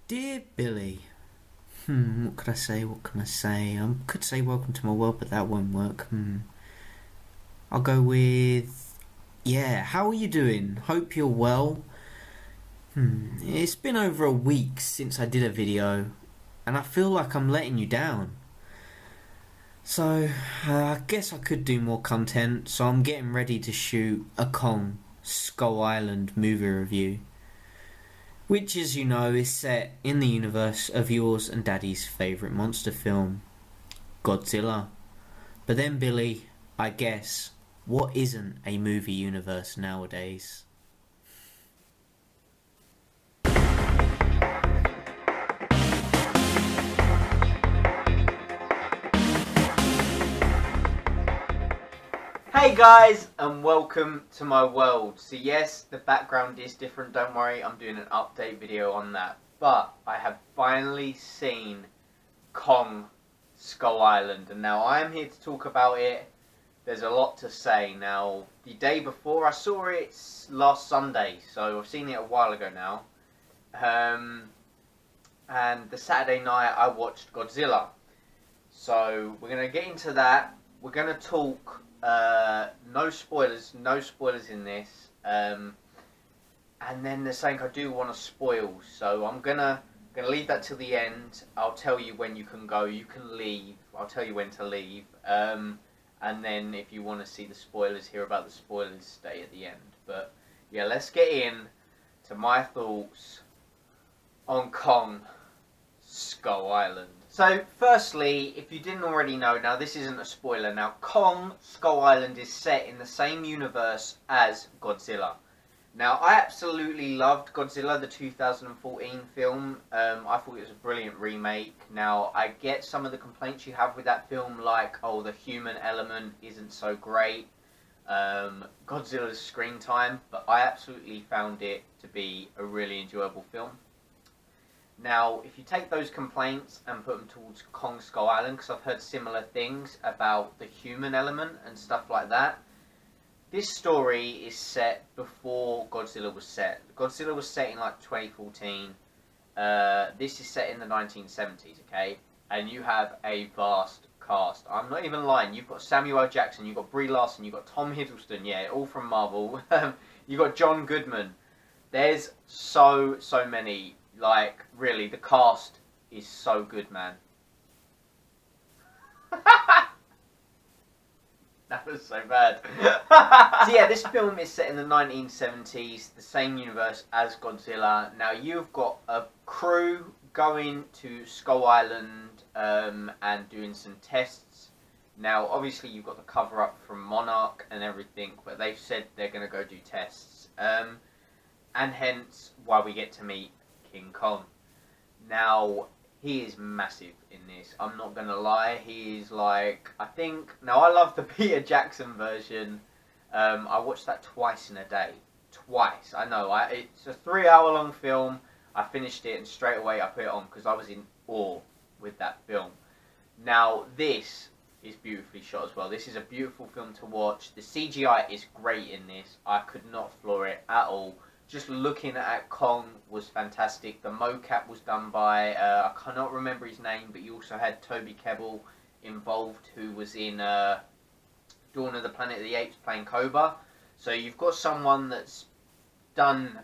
Dear Billy, what could I say? What can I say? I could say welcome to my world, but that won't work. I'll go with yeah. How are you doing? Hope you're well. It's been over a week since I did a video, and I feel like I'm letting you down. So I guess I could do more content. So I'm getting ready to shoot a Kong Skull Island movie review, which, as you know, is set in the universe of yours and Daddy's favourite monster film, Godzilla. But then, Billy, I guess, what isn't a movie universe nowadays? Hey guys, and welcome to my world. So yes, the background is different, don't worry, I'm doing an update video on that. But I have finally seen Kong Skull Island, and now I am here to talk about it. There's a lot to say. Now, the day before I saw it, last Sunday, so I've seen it a while ago now. And the Saturday night I watched Godzilla. So we're going to get into that. We're going to talk, no spoilers in this. And then there's something I do want to spoil, so I'm gonna leave that till the end. I'll tell you when you can go, you can leave. I'll tell you when to leave. And then if you want to see the spoilers, hear about the spoilers, stay at the end. But yeah, let's get in to my thoughts on Kong Skull Island. So firstly, if you didn't already know, now this isn't a spoiler, now Kong Skull Island is set in the same universe as Godzilla. Now, I absolutely loved Godzilla, the 2014 film. I thought it was a brilliant remake. Now, I get some of the complaints you have with that film, like, oh, the human element isn't so great. Godzilla's screen time, but I absolutely found it to be a really enjoyable film. Now, if you take those complaints and put them towards Kong Skull Island, because I've heard similar things about the human element and stuff like that, this story is set before Godzilla was set. Godzilla was set in like 2014. This is set in the 1970s, okay? And you have a vast cast. I'm not even lying. You've got Samuel L. Jackson, you've got Brie Larson, you've got Tom Hiddleston, yeah, all from Marvel. You've got John Goodman. There's so many. Like, really, the cast is so good, man. That was so bad. So yeah, this film is set in the 1970s, the same universe as Godzilla. Now you've got a crew going to Skull Island and doing some tests. Now obviously you've got the cover up from Monarch and everything, but they've said they're going to go do tests. And hence why we get to meet King Kong. Now he is massive in this. I'm not gonna lie. He is like, I think. Now I love the Peter Jackson version. I watched that twice in a day. Twice. I know. It's a 3-hour long film. I finished it and straight away I put it on because I was in awe with that film. Now this is beautifully shot as well. This is a beautiful film to watch. The CGI is great in this. I could not floor it at all. Just looking at Kong was fantastic. The mocap was done by, I cannot remember his name, but you also had Toby Kebbell involved, who was in Dawn of the Planet of the Apes playing Koba. So you've got someone that's done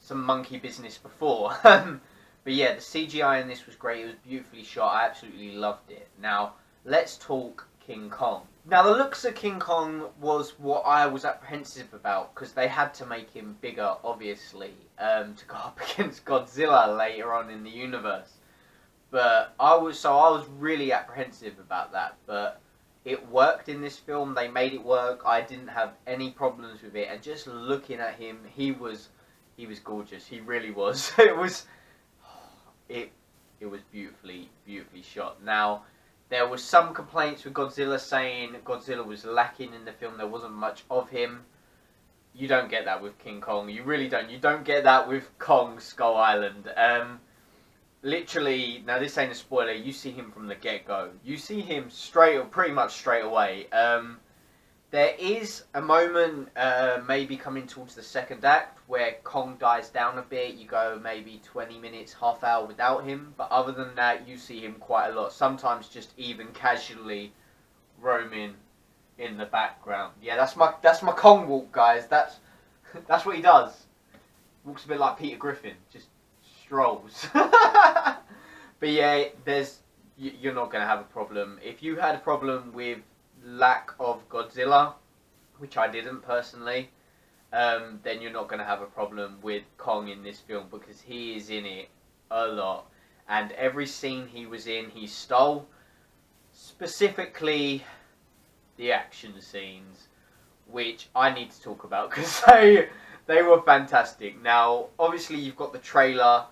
some monkey business before. But yeah, the CGI in this was great. It was beautifully shot. I absolutely loved it. Now, let's talk King Kong. Now, the looks of King Kong was what I was apprehensive about, because they had to make him bigger, obviously, to go up against Godzilla later on in the universe. But I was really apprehensive about that, but it worked in this film. They made it work. I didn't have any problems with it, and just looking at him, he was gorgeous. He really was. It was beautifully shot. Now, there was some complaints with Godzilla saying Godzilla was lacking in the film. There wasn't much of him. You don't get that with King Kong. You really don't. You don't get that with Kong Skull Island. Literally, now this ain't a spoiler, you see him from the get-go. You see him pretty much straight away. There is a moment, maybe coming towards the second act, where Kong dies down a bit. You go maybe 20 minutes, half hour without him. But other than that, you see him quite a lot. Sometimes just even casually roaming in the background. Yeah, that's my Kong walk, guys. That's what he does. Walks a bit like Peter Griffin, just strolls. But yeah, you're not gonna have a problem. If you had a problem with lack of Godzilla, which I didn't personally, then you're not going to have a problem with Kong in this film, because he is in it a lot, and every scene he was in he stole, specifically the action scenes, which I need to talk about because they were fantastic. Now obviously you've got the trailer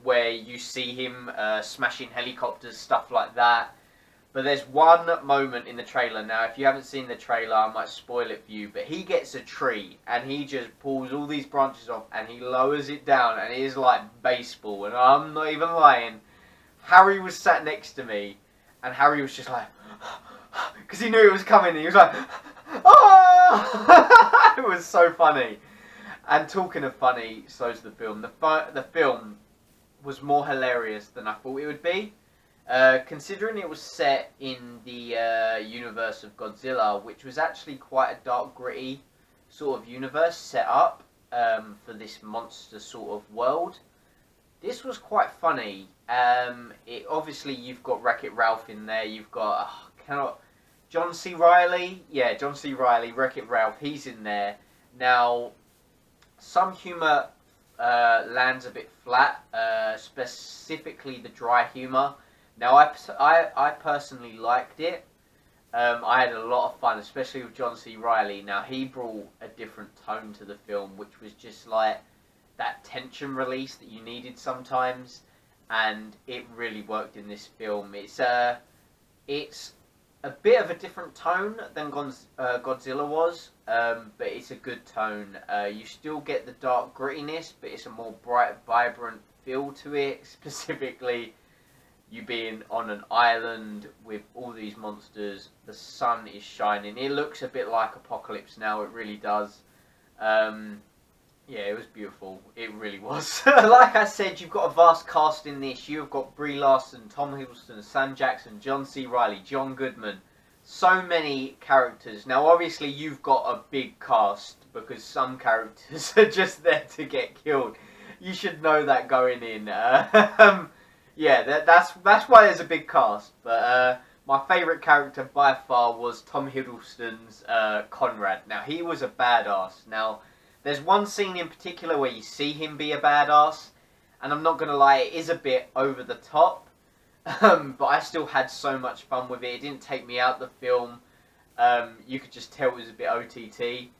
where you see him smashing helicopters, stuff like that. But there's one moment in the trailer. Now, if you haven't seen the trailer, I might spoil it for you. But he gets a tree, and he just pulls all these branches off, and he lowers it down, and it is like baseball. And I'm not even lying. Harry was sat next to me, and Harry was just like, because he knew it was coming, and he was like, oh! It was so funny. And talking of funny, so's the film. The film was more hilarious than I thought it would be. Considering it was set in the universe of Godzilla, which was actually quite a dark, gritty sort of universe set up for this monster sort of world, this was quite funny. Obviously you've got Wreck-It Ralph in there, you've got John C. Reilly, yeah, John C. Reilly, Wreck-It Ralph, he's in there. Now, some humour lands a bit flat, specifically the dry humour. Now, I personally liked it. I had a lot of fun, especially with John C. Reilly. Now, he brought a different tone to the film, which was just like that tension release that you needed sometimes, and it really worked in this film. It's a bit of a different tone than Godzilla was, but it's a good tone. You still get the dark grittiness, but it's a more bright, vibrant feel to it, specifically you being on an island with all these monsters, the sun is shining. It looks a bit like Apocalypse Now, it really does. Yeah, it was beautiful. It really was. Like I said, you've got a vast cast in this. You've got Brie Larson, Tom Hiddleston, Sam Jackson, John C. Reilly, John Goodman. So many characters. Now, obviously, you've got a big cast because some characters are just there to get killed. You should know that going in. Yeah, that's why there's a big cast. But my favourite character by far was Tom Hiddleston's Conrad. Now, he was a badass. Now, there's one scene in particular where you see him be a badass, and I'm not going to lie, it is a bit over the top. But I still had so much fun with it. It didn't take me out the film. You could just tell it was a bit OTT.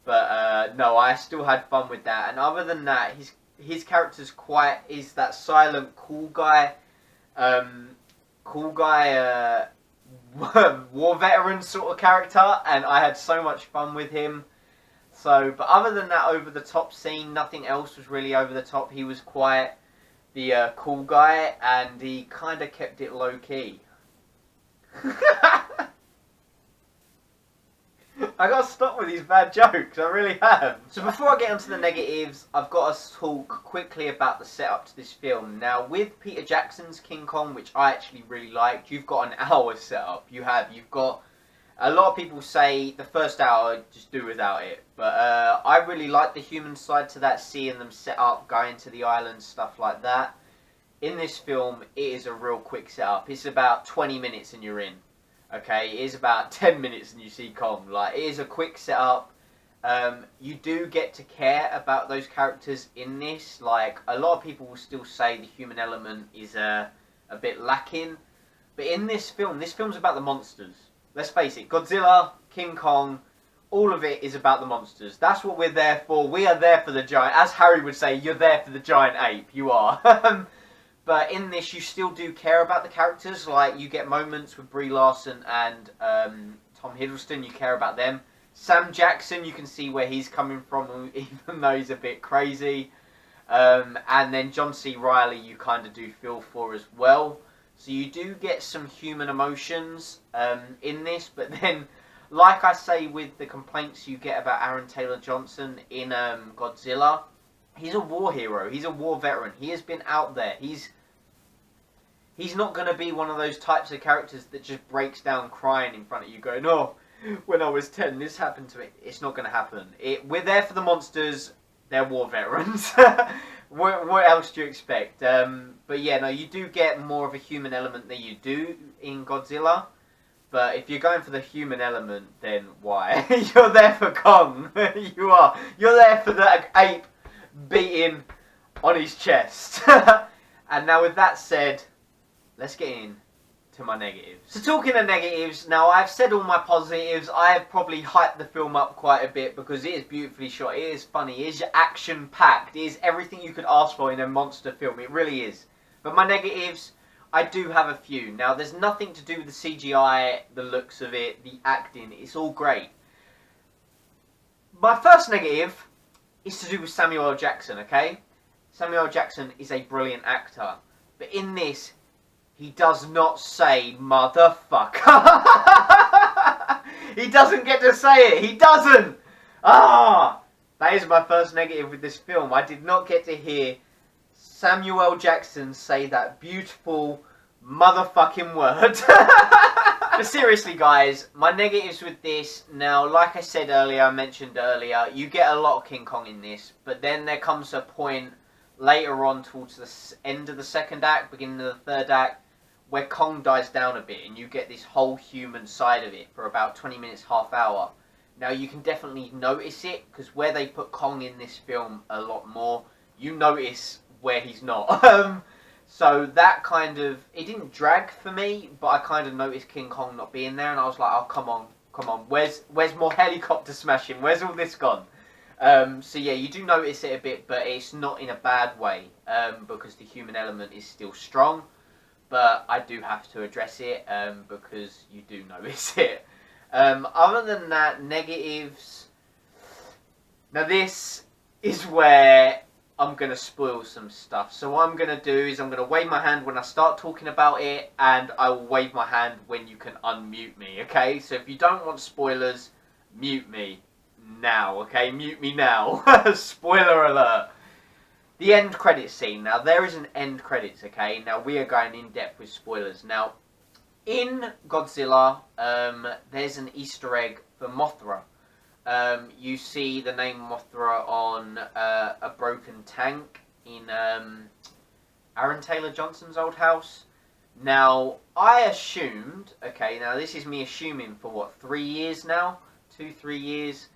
But no, I still had fun with that. And other than that, his character's is that silent, cool guy, war veteran sort of character, and I had so much fun with him. So, but other than that over the top scene, nothing else was really over the top. He was quite the cool guy, and he kind of kept it low key. I gotta stop with these bad jokes, I really have. So before I get onto the negatives, I've got to talk quickly about the setup to this film. Now, with Peter Jackson's King Kong, which I actually really liked, you've got an hour setup. You've got, a lot of people say the first hour, just do without it. But I really like the human side to that, seeing them set up, going to the island, stuff like that. In this film, it is a real quick setup. It's about 20 minutes and you're in. Okay, it is about 10 minutes and you see Kong. Like, it is a quick setup. You do get to care about those characters in this. Like, a lot of people will still say the human element is a bit lacking. But in this film's about the monsters. Let's face it, Godzilla, King Kong, all of it is about the monsters. That's what we're there for. We are there for the giant. As Harry would say, you're there for the giant ape. You are. But in this, you still do care about the characters. Like, you get moments with Brie Larson and Tom Hiddleston. You care about them. Sam Jackson, you can see where he's coming from, even though he's a bit crazy. And then John C. Reilly, you kind of do feel for as well. So you do get some human emotions in this. But then, like I say with the complaints you get about Aaron Taylor-Johnson in Godzilla, he's a war hero. He's a war veteran. He has been out there. He's not going to be one of those types of characters that just breaks down crying in front of you going, oh, when I was 10, this happened to me. It's not going to happen. We're there for the monsters. They're war veterans. What else do you expect? But yeah, no, you do get more of a human element than you do in Godzilla. But if you're going for the human element, then why? You're there for Kong. You are. You're there for the ape beating on his chest. And now with that said, let's get in to my negatives. So talking of negatives, now I've said all my positives. I have probably hyped the film up quite a bit because it is beautifully shot, it is funny, it is action-packed, it is everything you could ask for in a monster film, it really is. But my negatives, I do have a few. Now there's nothing to do with the CGI, the looks of it, the acting, it's all great. My first negative is to do with Samuel L. Jackson, okay? Samuel L. Jackson is a brilliant actor, but in this, he does not say motherfucker. He doesn't get to say it. He doesn't. That is my first negative with this film. I did not get to hear Samuel L. Jackson say that beautiful motherfucking word. But seriously, guys, my negatives with this, now, like I said earlier, I mentioned earlier, you get a lot of King Kong in this, but then there comes a point later on towards the end of the second act, beginning of the third act, where Kong dies down a bit and you get this whole human side of it for about 20 minutes, half hour. Now you can definitely notice it, because where they put Kong in this film a lot more, you notice where he's not. So that kind of, it didn't drag for me, but I kind of noticed King Kong not being there and I was like, oh come on, where's more helicopter smashing, where's all this gone? So yeah, you do notice it a bit, but it's not in a bad way, because the human element is still strong. But I do have to address it, because you do notice it. Other than that, negatives. Now this is where I'm going to spoil some stuff. So what I'm going to do is I'm going to wave my hand when I start talking about it, and I will wave my hand when you can unmute me, okay? So if you don't want spoilers, mute me now, okay? Mute me now. Spoiler alert. The end credits scene. Now, there is an end credits, okay? Now, we are going in depth with spoilers. Now, in Godzilla, there's an Easter egg for Mothra. You see the name Mothra on a broken tank in Aaron Taylor-Johnson's old house. Now, I assumed, okay, now this is me assuming for what, 3 years now? 2-3 years?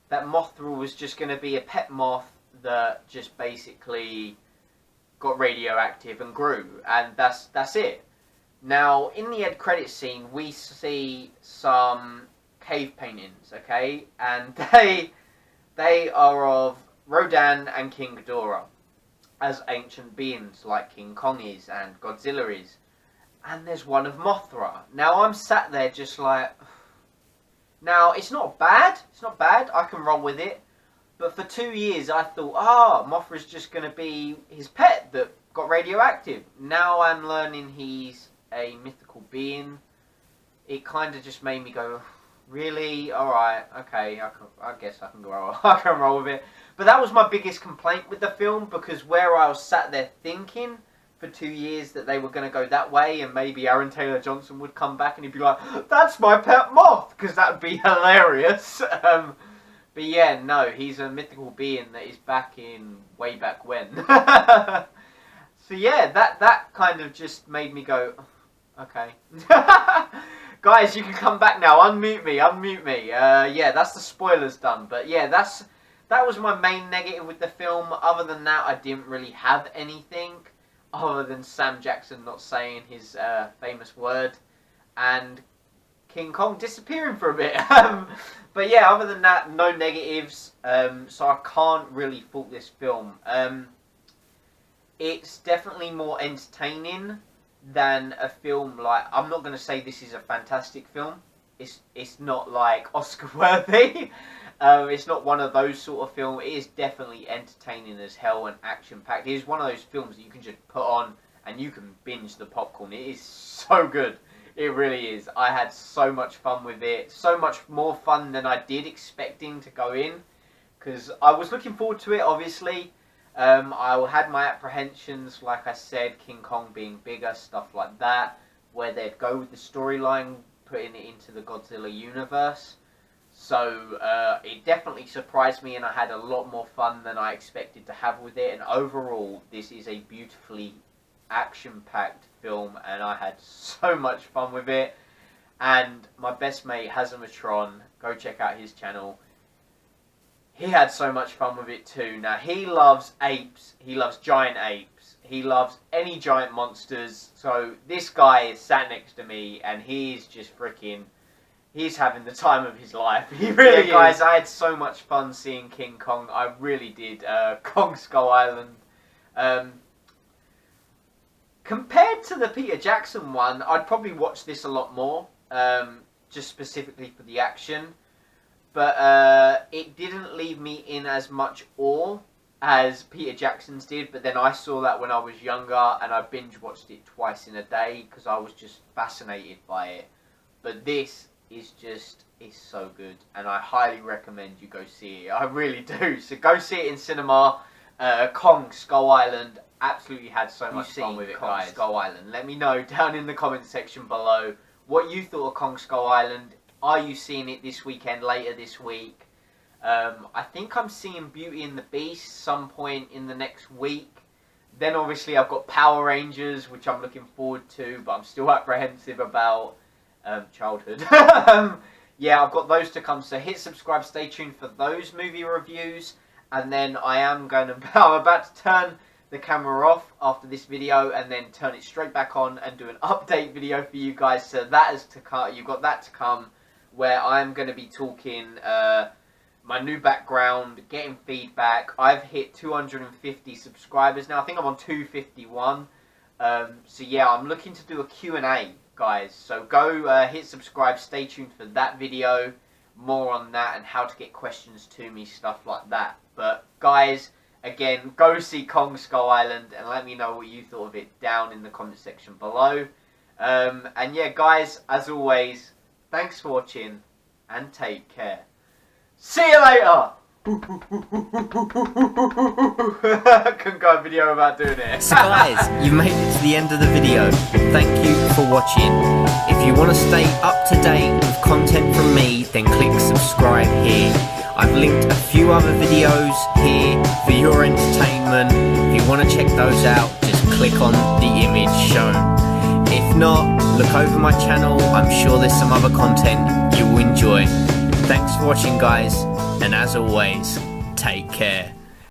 That Mothra was just going to be a pet moth that just basically got radioactive and grew, and that's it. Now, in the end credits scene, we see some cave paintings, okay, and they are of Rodan and King Ghidorah as ancient beings like King Kong is and Godzilla is, and there's one of Mothra. Now, I'm sat there just like, now it's not bad, I can roll with it. But for 2 years, I thought, Mothra's just going to be his pet that got radioactive. Now I'm learning he's a mythical being. It kind of just made me go, really? Alright, okay, I guess I can roll with it. But that was my biggest complaint with the film, because where I was sat there thinking for 2 years that they were going to go that way, and maybe Aaron Taylor-Johnson would come back and he'd be like, that's my pet moth, because that would be hilarious. But yeah, no, he's a mythical being that is back in way back when. So yeah, that kind of just made me go, okay. Guys, you can come back now. Unmute me. Yeah, that's the spoilers done. But yeah, that was my main negative with the film. Other than that, I didn't really have anything other than Sam Jackson not saying his famous word and King Kong disappearing for a bit. But yeah, other than that, no negatives. So I can't really fault this film. It's definitely more entertaining than a film like, I'm not going to say this is a fantastic film. It's not like Oscar worthy. It's not one of those sort of film. It is definitely entertaining as hell and action packed. It is one of those films that you can just put on and you can binge the popcorn. It is so good. It really is. I had so much fun with it. So much more fun than I did expecting to go in. Because I was looking forward to it, obviously. I had my apprehensions, like I said, King Kong being bigger, stuff like that. Where they'd go with the storyline, putting it into the Godzilla universe. So it definitely surprised me, and I had a lot more fun than I expected to have with it. And overall, this is a beautifully action-packed film, and I had so much fun with it. And my best mate Hazzahmatron, go check out his channel. He had so much fun with it too. Now, he loves apes. He loves giant apes. He loves any giant monsters. So this guy is sat next to me, and he's just freaking... He's having the time of his life. He really is. Guys, I had so much fun seeing King Kong. I really did. Kong Skull Island. Compared to the Peter Jackson one, I'd probably watch this a lot more. Just specifically for the action. But it didn't leave me in as much awe as Peter Jackson's did. But then I saw that when I was younger, and I binge watched it twice in a day because I was just fascinated by it. But this is so good, and I highly recommend you go see it. I really do. So go see it in cinema. Kong Skull Island. Absolutely had so much fun with it, guys. Skull Island. Let me know down in the comment section below what you thought of Kong Skull Island. Are you seeing it this weekend, later this week? I think I'm seeing Beauty and the Beast some point in the next week. Then obviously I've got Power Rangers, which I'm looking forward to, but I'm still apprehensive about childhood. Yeah, I've got those to come, so hit subscribe, stay tuned for those movie reviews. And then I'm about to turn the camera off after this video, and then turn it straight back on and do an update video for you guys. So that is to come. You've got that to come, where I'm going to be talking my new background, getting feedback. I've hit 250 subscribers now. I think I'm on 251. So yeah, I'm looking to do a Q&A, guys. So go hit subscribe, stay tuned for that video. More on that and how to get questions to me, stuff like that. But guys, again, go see Kong Skull Island and let me know what you thought of it down in the comment section below. And yeah, guys, as always, thanks for watching and take care. See you later! Couldn't go a video about doing it. So guys, you made it to the end of the video. Thank you for watching. If you want to stay up to date with content from me, then click subscribe here. I've linked a few other videos here for your entertainment. If you want to check those out, just click on the image shown. If not, look over my channel. I'm sure there's some other content you will enjoy. Thanks for watching, guys, and as always, take care.